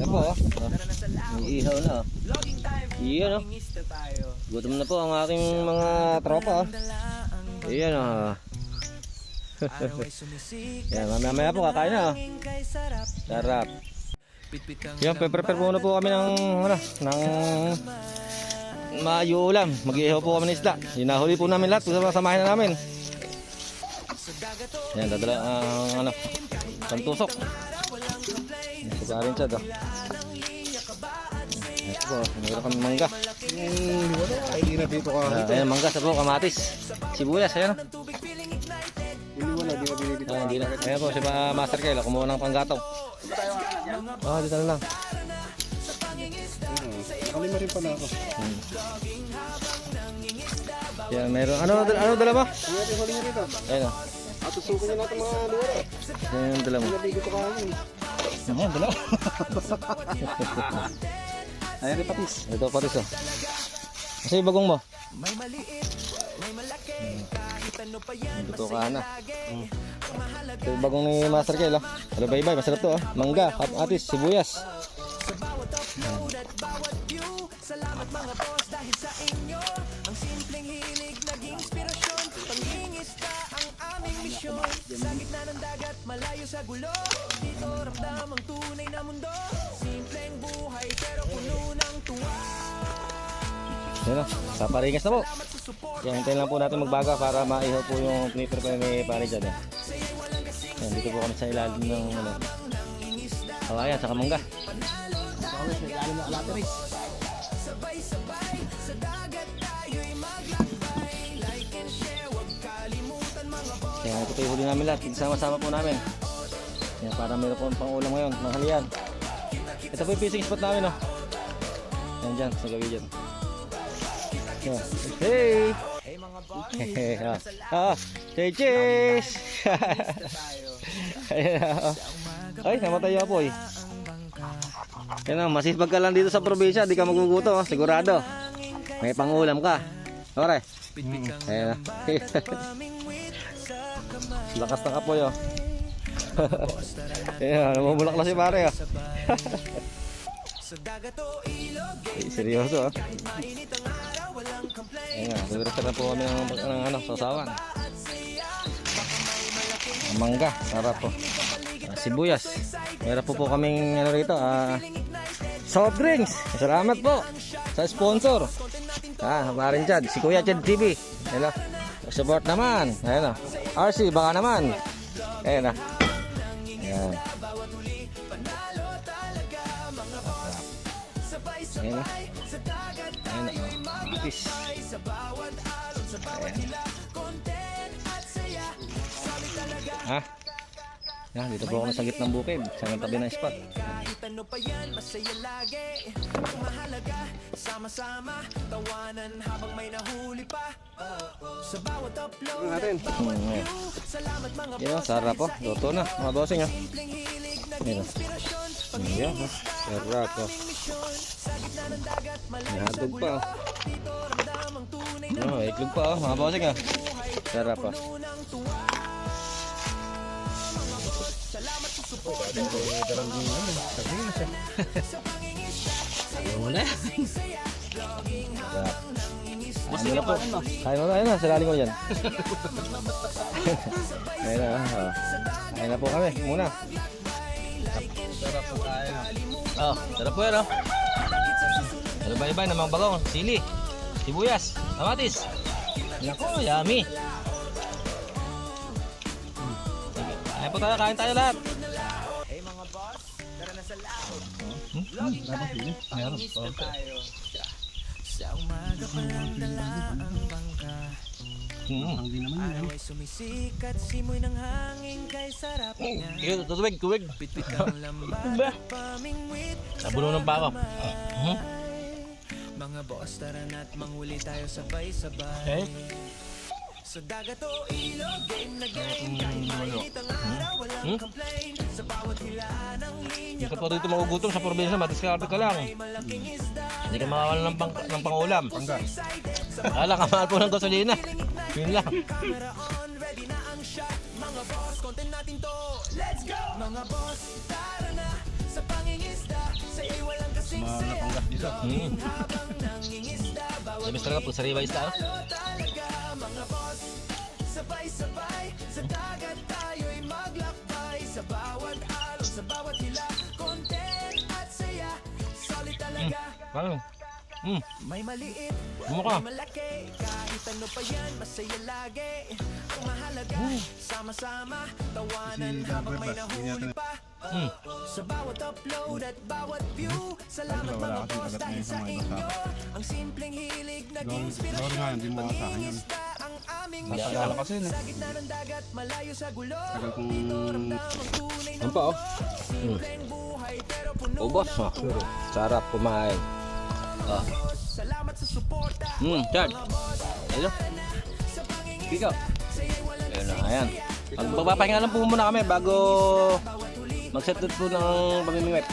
Yan po, iihaw na. Iyan, oh. Gutom na po ang aking mga tropa, oh. Iyan, oh. Yan, mamaya po kakain na, oh. Sarap. Yan, prepare muna po kami ng ulam. Mag-iihaw po kami ng isda. Hinahuli po namin lahat, samahin na namin. Yan, dadala ang pantusok. Pagkarin siya, oh. Ito po, mayroon kami mangga. Hindi na dito ka. Ayan, mangga sa po, kamatis. Sibuyas, ayan. Hindi na. Ayan po, si Master Kyle, kumuha ng panggataw. Dito na lang. Nakalima rin pala ako. Yan, meron. Ano dala mo? Ayan, oh. At susukin nyo natin mga luwara. Ayan, dala mo. Hindi ko kain. Ayan, dala. Ayan rin patis. Ito patis, oh. Kasi yung bagong mo? Dito ka na. Ito yung bagong ni Master Kyle, oh. Ano ba, masarap to, oh. Mangga, kamatis, sibuyas. Salamat mga boss dahil sa inyo. Ang simpleng hilig naging inspirasyon. Pangingisda ang aming misyon. Sa gitna ng dagat, malayo sa gulo. Dito ramdam ang tunay na mundo. Simpleng buhay pero puno ng tuwa. Yan, oh. Sa paringas na po. Yan, hintayin lang po natin magbaga para maihaw po yung piniprepare ni Pare dyan, eh. Yan, dito po kami sa ilalim ng kawayan, saka mangga. Sabay-sabay sa dagat tayo'y maglakbay. Like and share, huwag kalimutan mga boss. Yan, ito po yung huli namin lahat. Sama-sama po namin. Yan, para meron po pang ulam ngayon. Manghalian. Ito po yung fishing spot namin, oh. Yan dyan, sa gabi dyan. Yan. Hey! Hey mga boss, Say cheese! Ay, namatay ako, eh. Yan, masipag ka lang dito sa probinsya, di ka magugutom, oh. Sigurado. May pangulam ka. Okay. Ayan. Lakas ng apoy, oh. Ayan, namumulak na si Pare, oh. Seryoso, oh. Ayan, nagrefer na po kami ng sasawan. Mangga, sarap po. Sibuyas. Meron po kaming rito, soft drinks. Salamat po sa sponsor. Maaaring Chad, si Kuya Chad TV. Ayan, support naman. Ayan, RC, baka naman. Ayan, ayan. Ayan, peace. Yan, dito po ako sa gitnang bukid, sa tabi ng spot. Kahit ano pa yan, masaya lagi. Ang mahalaga, sama-sama, tawanan habang may nahuli pa. Sa bawat upload at bawat view, salamat mga boss. Yan, sarap po. Luto na, mga bossing, oh. Simpleng hilig naging inspirasyon. Yan, sarap po. Sa gitna ng dagat, malayo sa Hatog pa, gulo. Dito ramdam ang tunay na iklog pa, oh, mga bossing, oh. Sarap po. puno ng tuwa. Salamat sa support. Ayaw mo na. Ano na po? Kaya mo na, ayun na, sa lalim ko dyan. Ayun na, oh. Ayun na po kami, muna. Sarap po tayo. Oh, sarap po yan, oh. Ano ba iba ng mga bagong? Sili, sibuyas, kamatis. Nako, yummy. Sige, kain tayo lahat. Hey mga boss, tara na sa laot. Loging time, pangingista tayo. Sa umaga pa lang dala ang bangka. Hindi naman yun. Araw ay sumisikat, simoy ng hangin kay sarap niya. Ito, tuwig. Pitpit kang lambat, pamingwit. Nabuno ng pako. Mga boss, tara na't manghuli tayo sabay-sabay. Sa dagat o ilog, game na game. Kahit mainit ang araw, walang complain. Sa bawat hila ng linya, Hindi ka pa dito magugutom sa probinsya, madiskarte ka lang. malaking isda. Hindi ka makawala ng pangulam. Kala ka mahal po ng gasolina. Yun lang. Camera on, ready na ang shot. Mga boss, content natin to. Let's go! Mga boss, tara na sa pangingisda. Sa Labis talaga po, sariwa isda. Oh. Sabay-sabay sa dagat tayo'y maglakbay. Sa bawat araw, sa bawat hilak, content at saya. Solid talaga. Parang. May maliit, Mukha. may malaki. Kahit ano pa yan, masaya lagi. Ang mahalaga, sama-sama, tawanan habang may nahuli pa. Sa bawat upload at bawat view, salamat mga boss dahil sa inyo. Ang simpleng hilig naging inspirasyon. Pag-iingisda ang aming misyon. kasi yun eh. Sa gitna ng dagat, malayo sa gulo. Tagal kong... Dito ramdam ang tunay na Ano pa, oh? simpleng buhay pero puno Ubos, ng oh. Sarap kumain. Ah. salamat sa suporta. Chad. Ayun. Ikaw. Ayun na, ayan. Magpapahinga lang po muna kami bago mag-set po ng pamimingwit.